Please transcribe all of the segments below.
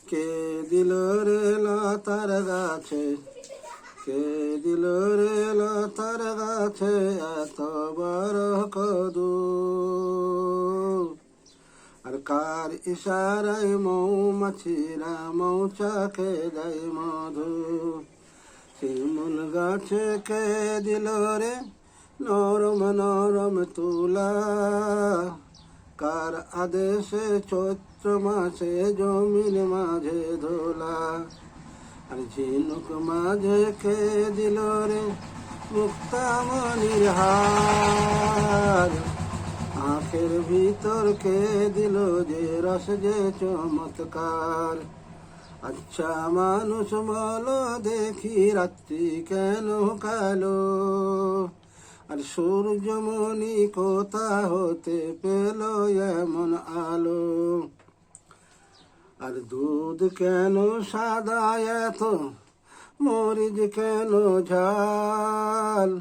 কে দিল রে লতার গাছে, কে দিল রে লতার গাছে এত বড় কদু? আর কার ইশারায় মৌমাছিরা মৌচাকে দেয় মধু? শিমুল গাছে কে দিল রে নরম নরম তুলা? কার আদেশে চৈত্র মাসে জমির মাঝে ধোলা? আর ঝিনুক মাঝে কে দিল রে মুক্তামণির হার? আখের ভিতর কে দিল যে রস যে চমৎকার? আচ্ছা মানুষ বলো দেখি রাত্রি কেন কালো? আর সূর্যমণি কোথা হতে পেল এমন আলো? আর দুধ কেন সাদা এত, মরিচ কেন ঝাল?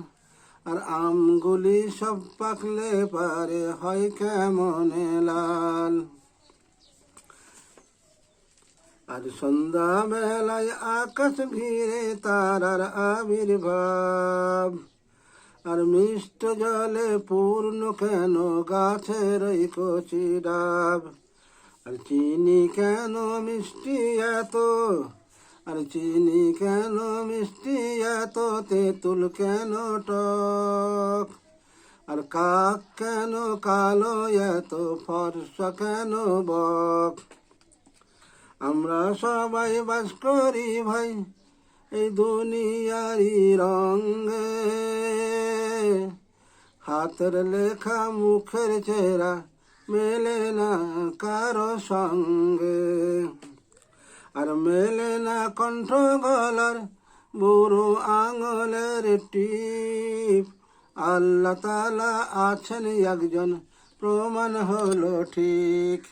আর আমগুলি সব পাকলে পারে হয় কেমনে লাল? আর সন্ধ্যা বেলায় আকাশ ঘিরে তারার আবির্ভাব। আর মিষ্ট জলে পূর্ণ কেন গাছের এই কচি ডাব? আর চিনি কেন মিষ্টি এত, আর চিনি কেন মিষ্টি এত? তেঁতুল কেন টক? আর কাক কেন কালো এত, ফর্সা কেন বক? আমরা সবাই বাস করি ভাই এই দুনিয়ারি রঙে, হাতের লেখা মুখের চেহারা মেলে না কারো সঙ্গে। আর মেলে না কণ্ঠ গলার বুড়ো আঙুলের টিপ। আল্লাহ তাআলা আছেন একজন, প্রমাণ হলো ঠিক।